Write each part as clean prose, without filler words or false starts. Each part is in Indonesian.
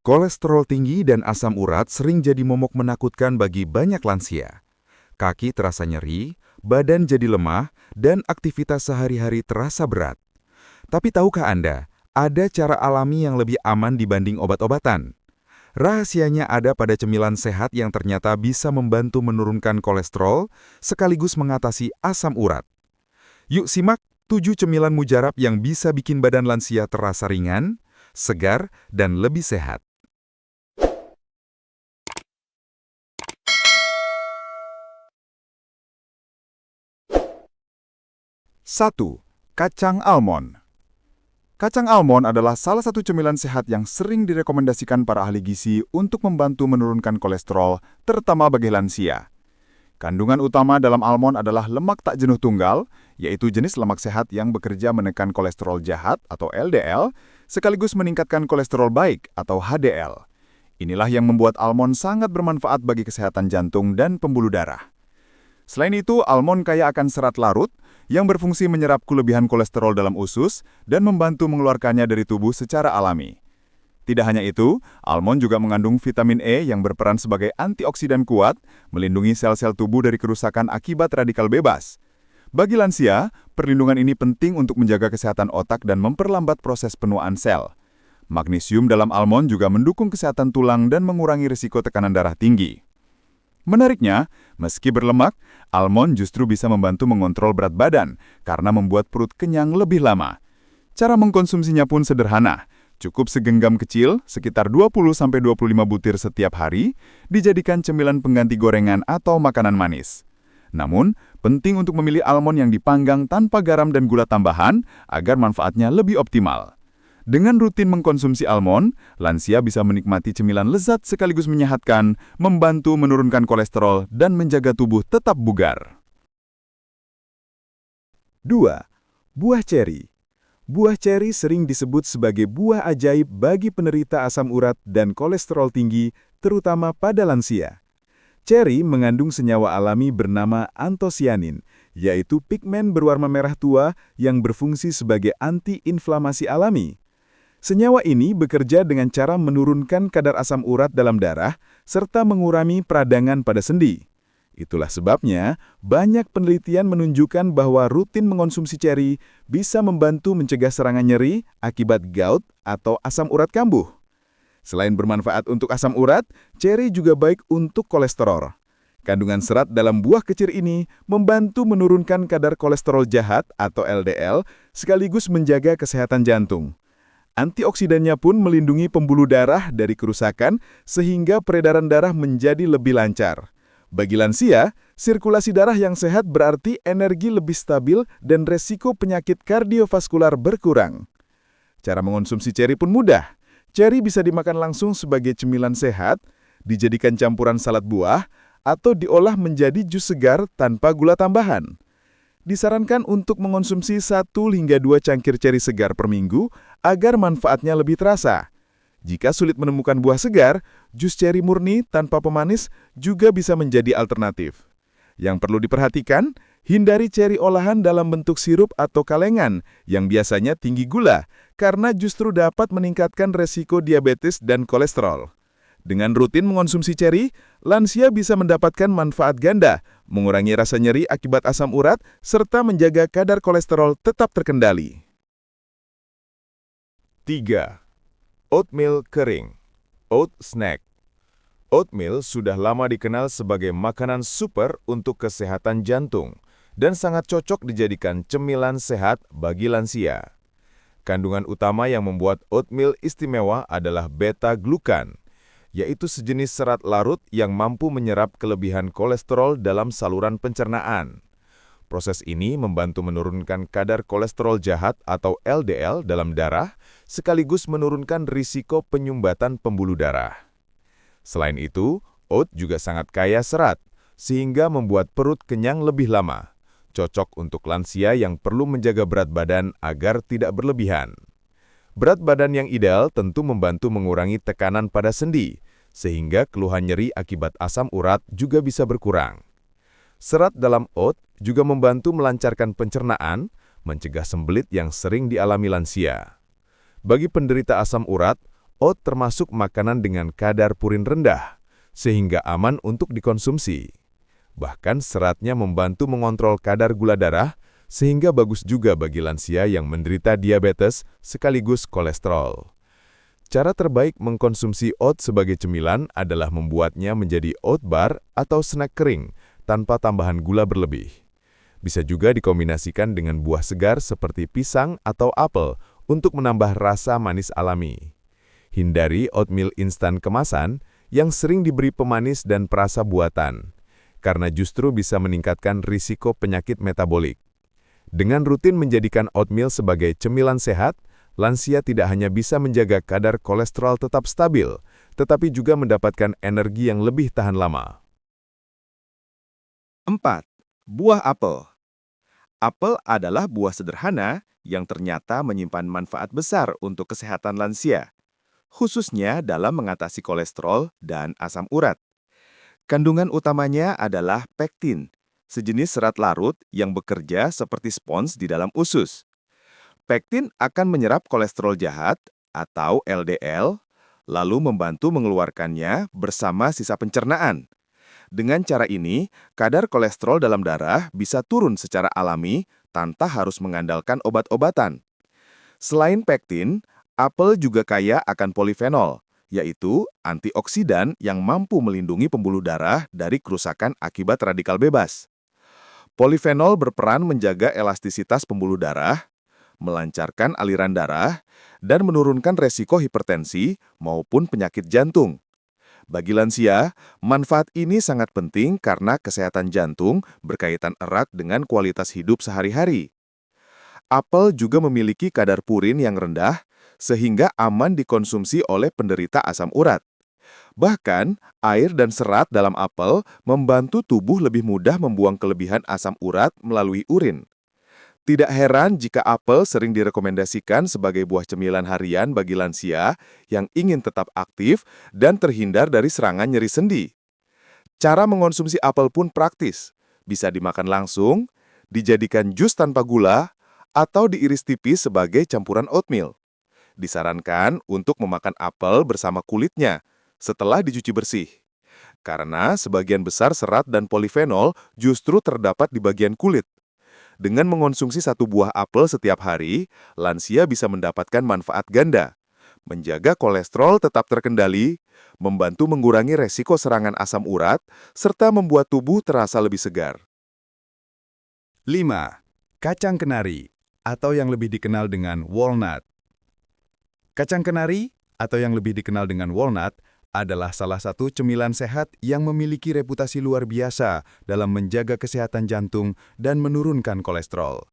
Kolesterol tinggi dan asam urat sering jadi momok menakutkan bagi banyak lansia. Kaki terasa nyeri, badan jadi lemah, dan aktivitas sehari-hari terasa berat. Tapi tahukah Anda, ada cara alami yang lebih aman dibanding obat-obatan? Rahasianya ada pada cemilan sehat yang ternyata bisa membantu menurunkan kolesterol sekaligus mengatasi asam urat. Yuk simak 7 cemilan mujarab yang bisa bikin badan lansia terasa ringan, segar, dan lebih sehat. 1. Kacang almond. Kacang almond adalah salah satu cemilan sehat yang sering direkomendasikan para ahli gizi untuk membantu menurunkan kolesterol, terutama bagi lansia. Kandungan utama dalam almond adalah lemak tak jenuh tunggal, yaitu jenis lemak sehat yang bekerja menekan kolesterol jahat atau LDL, sekaligus meningkatkan kolesterol baik atau HDL. Inilah yang membuat almond sangat bermanfaat bagi kesehatan jantung dan pembuluh darah. Selain itu, almond kaya akan serat larut yang berfungsi menyerap kelebihan kolesterol dalam usus dan membantu mengeluarkannya dari tubuh secara alami. Tidak hanya itu, almond juga mengandung vitamin E yang berperan sebagai antioksidan kuat, melindungi sel-sel tubuh dari kerusakan akibat radikal bebas. Bagi lansia, perlindungan ini penting untuk menjaga kesehatan otak dan memperlambat proses penuaan sel. Magnesium dalam almond juga mendukung kesehatan tulang dan mengurangi risiko tekanan darah tinggi. Menariknya, meski berlemak, almond justru bisa membantu mengontrol berat badan karena membuat perut kenyang lebih lama. Cara mengkonsumsinya pun sederhana. Cukup segenggam kecil, sekitar 20-25 butir setiap hari, dijadikan cemilan pengganti gorengan atau makanan manis. Namun, penting untuk memilih almond yang dipanggang tanpa garam dan gula tambahan agar manfaatnya lebih optimal. Dengan rutin mengkonsumsi almond, lansia bisa menikmati cemilan lezat sekaligus menyehatkan, membantu menurunkan kolesterol, dan menjaga tubuh tetap bugar. 2. Buah ceri. Buah ceri sering disebut sebagai buah ajaib bagi penderita asam urat dan kolesterol tinggi, terutama pada lansia. Ceri mengandung senyawa alami bernama antosianin, yaitu pigmen berwarna merah tua yang berfungsi sebagai anti-inflamasi alami. Senyawa ini bekerja dengan cara menurunkan kadar asam urat dalam darah serta mengurangi peradangan pada sendi. Itulah sebabnya, banyak penelitian menunjukkan bahwa rutin mengonsumsi ceri bisa membantu mencegah serangan nyeri akibat gout atau asam urat kambuh. Selain bermanfaat untuk asam urat, ceri juga baik untuk kolesterol. Kandungan serat dalam buah kecil ini membantu menurunkan kadar kolesterol jahat atau LDL sekaligus menjaga kesehatan jantung. Antioksidannya pun melindungi pembuluh darah dari kerusakan sehingga peredaran darah menjadi lebih lancar. Bagi lansia, sirkulasi darah yang sehat berarti energi lebih stabil dan resiko penyakit kardiovaskular berkurang. Cara mengonsumsi ceri pun mudah. Ceri bisa dimakan langsung sebagai cemilan sehat, dijadikan campuran salad buah, atau diolah menjadi jus segar tanpa gula tambahan. Disarankan untuk mengonsumsi 1 hingga 2 cangkir ceri segar per minggu agar manfaatnya lebih terasa. Jika sulit menemukan buah segar, jus ceri murni tanpa pemanis juga bisa menjadi alternatif. Yang perlu diperhatikan, hindari ceri olahan dalam bentuk sirup atau kalengan yang biasanya tinggi gula karena justru dapat meningkatkan resiko diabetes dan kolesterol. Dengan rutin mengonsumsi ceri, lansia bisa mendapatkan manfaat ganda, mengurangi rasa nyeri akibat asam urat, serta menjaga kadar kolesterol tetap terkendali. 3. Oatmeal kering. Oat snack. Oatmeal sudah lama dikenal sebagai makanan super untuk kesehatan jantung dan sangat cocok dijadikan cemilan sehat bagi lansia. Kandungan utama yang membuat oatmeal istimewa adalah beta-glukan, yaitu sejenis serat larut yang mampu menyerap kelebihan kolesterol dalam saluran pencernaan. Proses ini membantu menurunkan kadar kolesterol jahat atau LDL dalam darah, sekaligus menurunkan risiko penyumbatan pembuluh darah. Selain itu, oat juga sangat kaya serat, sehingga membuat perut kenyang lebih lama. Cocok untuk lansia yang perlu menjaga berat badan agar tidak berlebihan. Berat badan yang ideal tentu membantu mengurangi tekanan pada sendi, sehingga keluhan nyeri akibat asam urat juga bisa berkurang. Serat dalam oat juga membantu melancarkan pencernaan, mencegah sembelit yang sering dialami lansia. Bagi penderita asam urat, Oat termasuk makanan dengan kadar purin rendah, sehingga aman untuk dikonsumsi. Bahkan seratnya membantu mengontrol kadar gula darah, sehingga bagus juga bagi lansia yang menderita diabetes sekaligus kolesterol. Cara terbaik mengkonsumsi oat sebagai cemilan adalah membuatnya menjadi oat bar atau snack kering tanpa tambahan gula berlebih. Bisa juga dikombinasikan dengan buah segar seperti pisang atau apel untuk menambah rasa manis alami. Hindari oatmeal instan kemasan yang sering diberi pemanis dan perasa buatan, karena justru bisa meningkatkan risiko penyakit metabolik. Dengan rutin menjadikan oatmeal sebagai cemilan sehat, lansia tidak hanya bisa menjaga kadar kolesterol tetap stabil, tetapi juga mendapatkan energi yang lebih tahan lama. 4. Buah apel. Apel adalah buah sederhana yang ternyata menyimpan manfaat besar untuk kesehatan lansia, khususnya dalam mengatasi kolesterol dan asam urat. Kandungan utamanya adalah pektin, sejenis serat larut yang bekerja seperti spons di dalam usus. Pektin akan menyerap kolesterol jahat atau LDL, lalu membantu mengeluarkannya bersama sisa pencernaan. Dengan cara ini, kadar kolesterol dalam darah bisa turun secara alami tanpa harus mengandalkan obat-obatan. Selain pektin, apel juga kaya akan polifenol, yaitu antioksidan yang mampu melindungi pembuluh darah dari kerusakan akibat radikal bebas. Polifenol berperan menjaga elastisitas pembuluh darah, melancarkan aliran darah, dan menurunkan resiko hipertensi maupun penyakit jantung. Bagi lansia, manfaat ini sangat penting karena kesehatan jantung berkaitan erat dengan kualitas hidup sehari-hari. Apel juga memiliki kadar purin yang rendah, sehingga aman dikonsumsi oleh penderita asam urat. Bahkan, air dan serat dalam apel membantu tubuh lebih mudah membuang kelebihan asam urat melalui urin. Tidak heran jika apel sering direkomendasikan sebagai buah cemilan harian bagi lansia yang ingin tetap aktif dan terhindar dari serangan nyeri sendi. Cara mengonsumsi apel pun praktis, bisa dimakan langsung, dijadikan jus tanpa gula, atau diiris tipis sebagai campuran oatmeal. Disarankan untuk memakan apel bersama kulitnya setelah dicuci bersih, karena sebagian besar serat dan polifenol justru terdapat di bagian kulit. Dengan mengonsumsi satu buah apel setiap hari, lansia bisa mendapatkan manfaat ganda, menjaga kolesterol tetap terkendali, membantu mengurangi resiko serangan asam urat, serta membuat tubuh terasa lebih segar. 5. Kacang kenari, atau yang lebih dikenal dengan walnut. Kacang kenari, atau yang lebih dikenal dengan walnut, adalah salah satu cemilan sehat yang memiliki reputasi luar biasa dalam menjaga kesehatan jantung dan menurunkan kolesterol.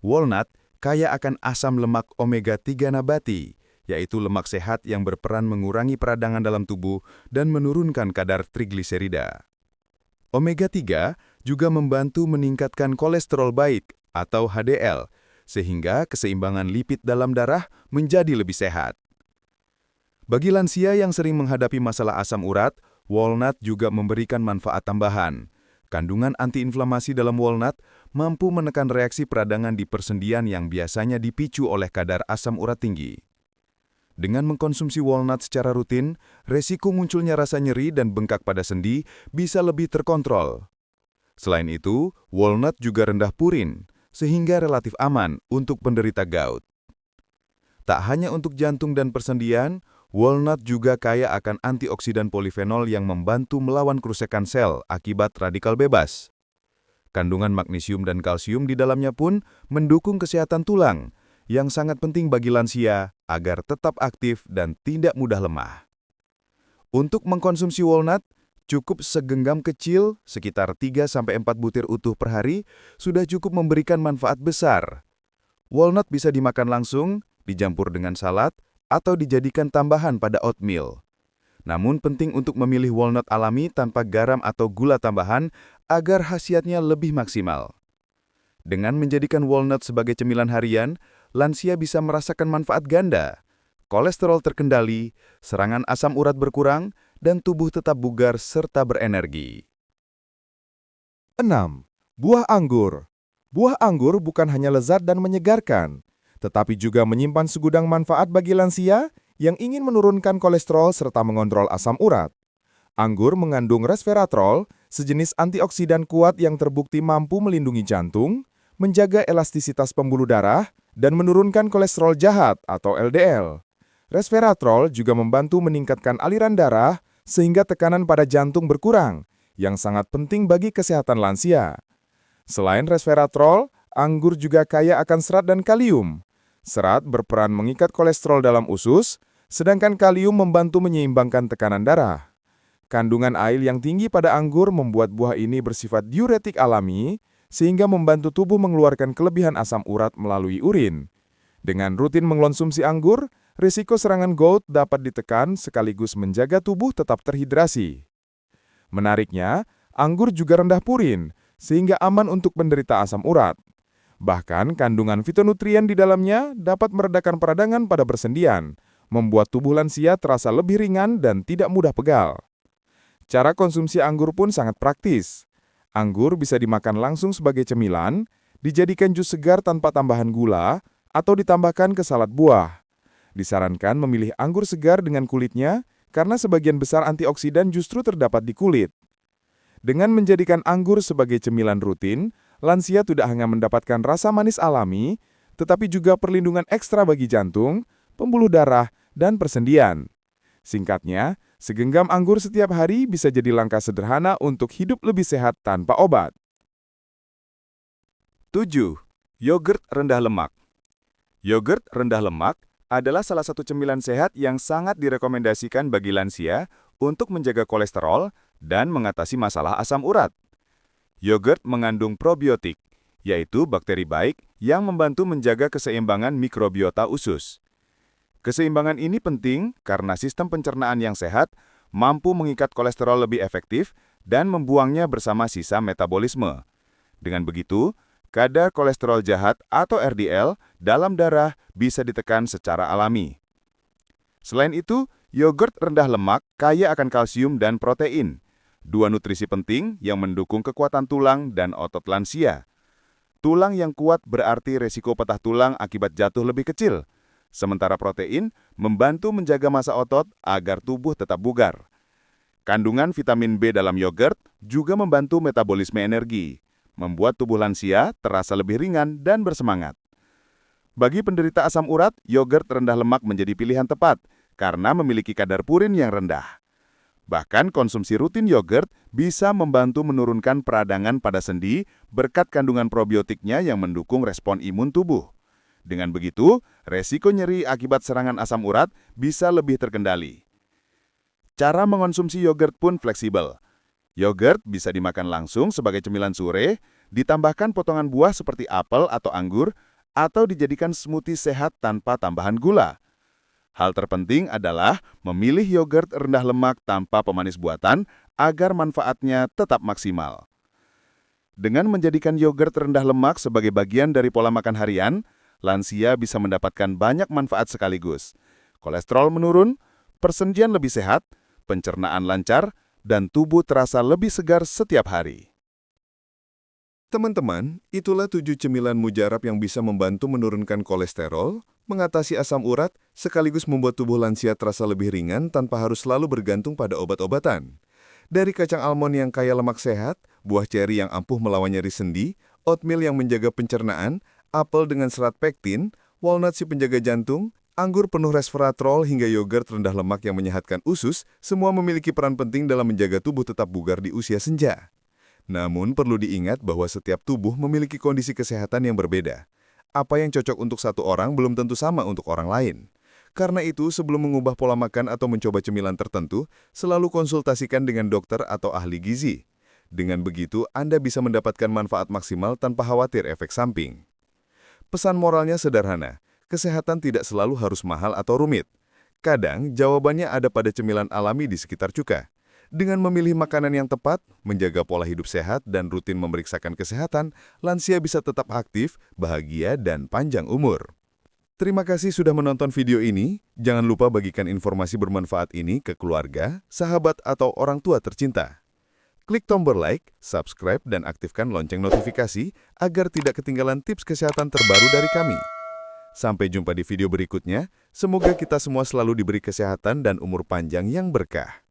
Walnut kaya akan asam lemak omega-3 nabati, yaitu lemak sehat yang berperan mengurangi peradangan dalam tubuh dan menurunkan kadar trigliserida. Omega-3 juga membantu meningkatkan kolesterol baik atau HDL, sehingga keseimbangan lipid dalam darah menjadi lebih sehat. Bagi lansia yang sering menghadapi masalah asam urat, walnut juga memberikan manfaat tambahan. Kandungan antiinflamasi dalam walnut mampu menekan reaksi peradangan di persendian yang biasanya dipicu oleh kadar asam urat tinggi. Dengan mengkonsumsi walnut secara rutin, resiko munculnya rasa nyeri dan bengkak pada sendi bisa lebih terkontrol. Selain itu, walnut juga rendah purin, sehingga relatif aman untuk penderita gout. Tak hanya untuk jantung dan persendian, walnut juga kaya akan antioksidan polifenol yang membantu melawan kerusakan sel akibat radikal bebas. Kandungan magnesium dan kalsium di dalamnya pun mendukung kesehatan tulang, yang sangat penting bagi lansia agar tetap aktif dan tidak mudah lemah. Untuk mengkonsumsi walnut, cukup segenggam kecil, sekitar 3-4 butir utuh per hari, sudah cukup memberikan manfaat besar. Walnut bisa dimakan langsung, dicampur dengan salad, atau dijadikan tambahan pada oatmeal. Namun penting untuk memilih walnut alami tanpa garam atau gula tambahan agar khasiatnya lebih maksimal. Dengan menjadikan walnut sebagai cemilan harian, lansia bisa merasakan manfaat ganda. Kolesterol terkendali, serangan asam urat berkurang, dan tubuh tetap bugar serta berenergi. 6. Buah anggur. Buah anggur bukan hanya lezat dan menyegarkan, tetapi juga menyimpan segudang manfaat bagi lansia yang ingin menurunkan kolesterol serta mengontrol asam urat. Anggur mengandung resveratrol, sejenis antioksidan kuat yang terbukti mampu melindungi jantung, menjaga elastisitas pembuluh darah, dan menurunkan kolesterol jahat atau LDL. Resveratrol juga membantu meningkatkan aliran darah sehingga tekanan pada jantung berkurang, yang sangat penting bagi kesehatan lansia. Selain resveratrol, anggur juga kaya akan serat dan kalium. Serat berperan mengikat kolesterol dalam usus, sedangkan kalium membantu menyeimbangkan tekanan darah. Kandungan air yang tinggi pada anggur membuat buah ini bersifat diuretik alami, sehingga membantu tubuh mengeluarkan kelebihan asam urat melalui urin. Dengan rutin mengkonsumsi anggur, risiko serangan gout dapat ditekan sekaligus menjaga tubuh tetap terhidrasi. Menariknya, anggur juga rendah purin, sehingga aman untuk penderita asam urat. Bahkan, kandungan fitonutrien di dalamnya dapat meredakan peradangan pada persendian, membuat tubuh lansia terasa lebih ringan dan tidak mudah pegal. Cara konsumsi anggur pun sangat praktis. Anggur bisa dimakan langsung sebagai cemilan, dijadikan jus segar tanpa tambahan gula, atau ditambahkan ke salad buah. Disarankan memilih anggur segar dengan kulitnya, karena sebagian besar antioksidan justru terdapat di kulit. Dengan menjadikan anggur sebagai cemilan rutin, lansia tidak hanya mendapatkan rasa manis alami, tetapi juga perlindungan ekstra bagi jantung, pembuluh darah, dan persendian. Singkatnya, segenggam anggur setiap hari bisa jadi langkah sederhana untuk hidup lebih sehat tanpa obat. 7. Yogurt rendah lemak. Yogurt rendah lemak adalah salah satu cemilan sehat yang sangat direkomendasikan bagi lansia untuk menjaga kolesterol dan mengatasi masalah asam urat. Yogurt mengandung probiotik, yaitu bakteri baik yang membantu menjaga keseimbangan mikrobiota usus. Keseimbangan ini penting karena sistem pencernaan yang sehat mampu mengikat kolesterol lebih efektif dan membuangnya bersama sisa metabolisme. Dengan begitu, kadar kolesterol jahat atau LDL dalam darah bisa ditekan secara alami. Selain itu, yogurt rendah lemak kaya akan kalsium dan protein, dua nutrisi penting yang mendukung kekuatan tulang dan otot lansia. Tulang yang kuat berarti resiko patah tulang akibat jatuh lebih kecil, sementara protein membantu menjaga massa otot agar tubuh tetap bugar. Kandungan vitamin B dalam yogurt juga membantu metabolisme energi, membuat tubuh lansia terasa lebih ringan dan bersemangat. Bagi penderita asam urat, yogurt rendah lemak menjadi pilihan tepat karena memiliki kadar purin yang rendah. Bahkan konsumsi rutin yogurt bisa membantu menurunkan peradangan pada sendi berkat kandungan probiotiknya yang mendukung respon imun tubuh. Dengan begitu, resiko nyeri akibat serangan asam urat bisa lebih terkendali. Cara mengonsumsi yogurt pun fleksibel. Yogurt bisa dimakan langsung sebagai cemilan sore, ditambahkan potongan buah seperti apel atau anggur, atau dijadikan smoothie sehat tanpa tambahan gula. Hal terpenting adalah memilih yogurt rendah lemak tanpa pemanis buatan agar manfaatnya tetap maksimal. Dengan menjadikan yogurt rendah lemak sebagai bagian dari pola makan harian, lansia bisa mendapatkan banyak manfaat sekaligus. Kolesterol menurun, persendian lebih sehat, pencernaan lancar, dan tubuh terasa lebih segar setiap hari. Teman-teman, itulah 7 cemilan mujarab yang bisa membantu menurunkan kolesterol, mengatasi asam urat, sekaligus membuat tubuh lansia terasa lebih ringan tanpa harus selalu bergantung pada obat-obatan. Dari kacang almond yang kaya lemak sehat, buah ceri yang ampuh melawan nyeri sendi, oatmeal yang menjaga pencernaan, apel dengan serat pektin, walnut si penjaga jantung, anggur penuh resveratrol hingga yogurt rendah lemak yang menyehatkan usus, semua memiliki peran penting dalam menjaga tubuh tetap bugar di usia senja. Namun perlu diingat bahwa setiap tubuh memiliki kondisi kesehatan yang berbeda. Apa yang cocok untuk satu orang belum tentu sama untuk orang lain. Karena itu, sebelum mengubah pola makan atau mencoba cemilan tertentu, selalu konsultasikan dengan dokter atau ahli gizi. Dengan begitu, Anda bisa mendapatkan manfaat maksimal tanpa khawatir efek samping. Pesan moralnya sederhana, kesehatan tidak selalu harus mahal atau rumit. Kadang, jawabannya ada pada cemilan alami di sekitar cuka. Dengan memilih makanan yang tepat, menjaga pola hidup sehat, dan rutin memeriksakan kesehatan, lansia bisa tetap aktif, bahagia, dan panjang umur. Terima kasih sudah menonton video ini. Jangan lupa bagikan informasi bermanfaat ini ke keluarga, sahabat, atau orang tua tercinta. Klik tombol like, subscribe, dan aktifkan lonceng notifikasi agar tidak ketinggalan tips kesehatan terbaru dari kami. Sampai jumpa di video berikutnya. Semoga kita semua selalu diberi kesehatan dan umur panjang yang berkah.